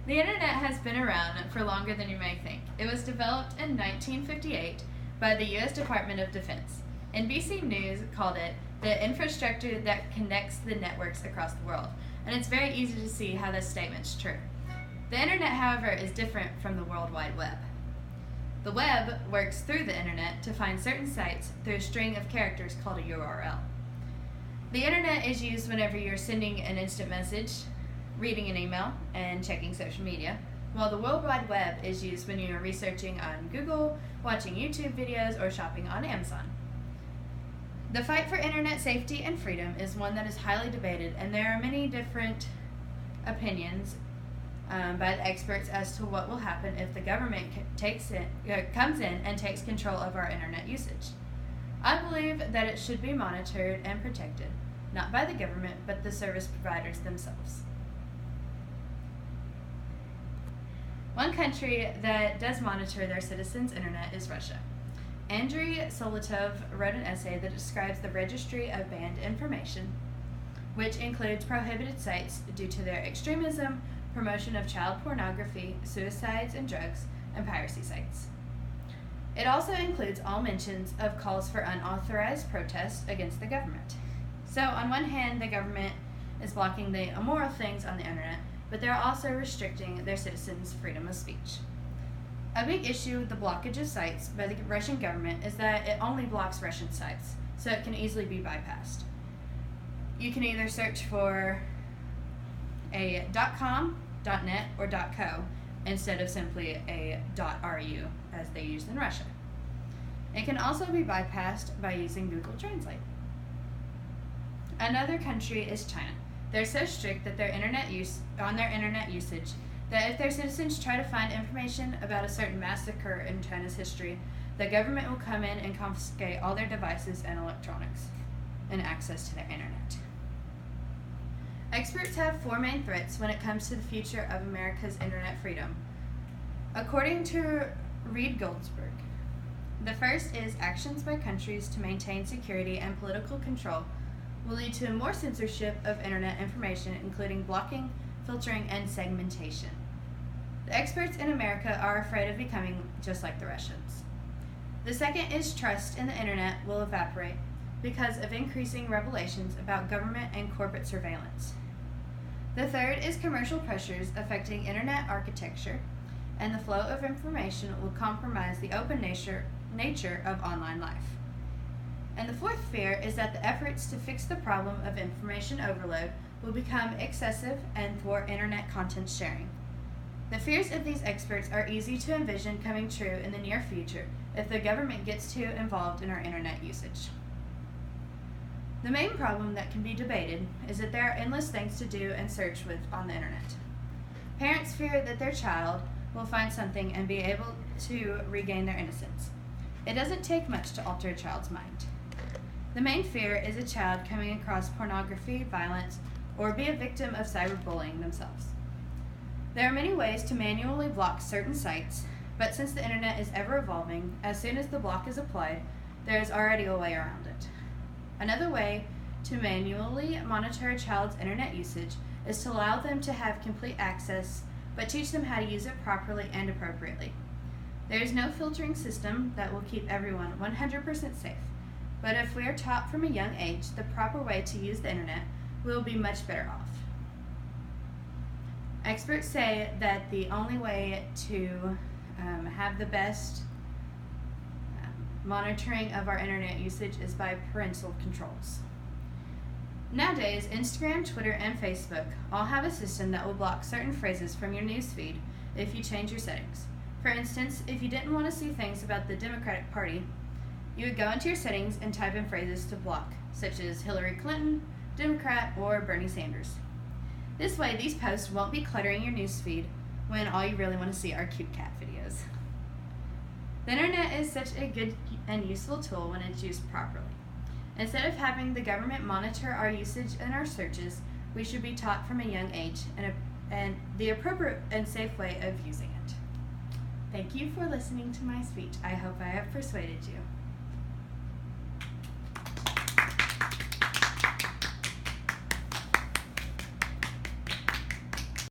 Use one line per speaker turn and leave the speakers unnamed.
The internet has been around for longer than you may think. It was developed in 1958 by the U.S. Department of Defense. NBC News called it the infrastructure that connects the networks across the world, and it's very easy to see how this statement's true. The internet, however, is different from the World Wide Web. The web works through the internet to find certain sites through a string of characters called a URL. The internet is used whenever you're sending an instant message, reading an email, and checking social media, while the World Wide Web is used when you're researching on Google, watching YouTube videos, or shopping on Amazon. The fight for internet safety and freedom is one that is highly debated, and there are many different opinions by the experts as to what will happen if the government comes in and takes control of our internet usage. I believe that it should be monitored and protected, not by the government, but the service providers themselves. One country that does monitor their citizens' internet is Russia. Andrei Solotov wrote an essay that describes the registry of banned information, which includes prohibited sites due to their extremism, promotion of child pornography, suicides and drugs, and piracy sites. It also includes all mentions of calls for unauthorized protests against the government. So on one hand, the government is blocking the immoral things on the internet, but they're also restricting their citizens' freedom of speech. A big issue with the blockage of sites by the Russian government is that it only blocks Russian sites, so it can easily be bypassed. You can either search for a .com, .net, or .co instead of simply a .ru as they use in Russia. It can also be bypassed by using Google Translate. Another country is China. They're so strict that their internet usage that if their citizens try to find information about a certain massacre in China's history, the government will come in and confiscate all their devices and electronics and access to their internet. Experts have four main threats when it comes to the future of America's internet freedom. According to Reed Goldsberg, the first is actions by countries to maintain security and political control will lead to more censorship of internet information, including blocking, filtering, and segmentation. The experts in America are afraid of becoming just like the Russians. The second is trust in the internet will evaporate because of increasing revelations about government and corporate surveillance. The third is commercial pressures affecting internet architecture, and the flow of information will compromise the open nature of online life. And the fourth fear is that the efforts to fix the problem of information overload will become excessive and thwart internet content sharing. The fears of these experts are easy to envision coming true in the near future if the government gets too involved in our internet usage. The main problem that can be debated is that there are endless things to do and search with on the internet. Parents fear that their child will find something and be able to regain their innocence. It doesn't take much to alter a child's mind. The main fear is a child coming across pornography, violence, or be a victim of cyberbullying themselves. There are many ways to manually block certain sites, but since the internet is ever evolving, as soon as the block is applied, there is already a way around it. Another way to manually monitor a child's internet usage is to allow them to have complete access, but teach them how to use it properly and appropriately. There is no filtering system that will keep everyone 100% safe, but if we are taught from a young age the proper way to use the internet, we will be much better off. Experts say that the only way to have the best monitoring of our internet usage is by parental controls. Nowadays, Instagram, Twitter, and Facebook all have a system that will block certain phrases from your newsfeed if you change your settings. For instance, if you didn't want to see things about the Democratic Party, you would go into your settings and type in phrases to block, such as Hillary Clinton, Democrat, or Bernie Sanders. This way, these posts won't be cluttering your newsfeed when all you really want to see are cute cat videos. The internet is such a good and useful tool when it's used properly. Instead of having the government monitor our usage and our searches, we should be taught from a young age and the appropriate and safe way of using it. Thank you for listening to my speech. I hope I have persuaded you.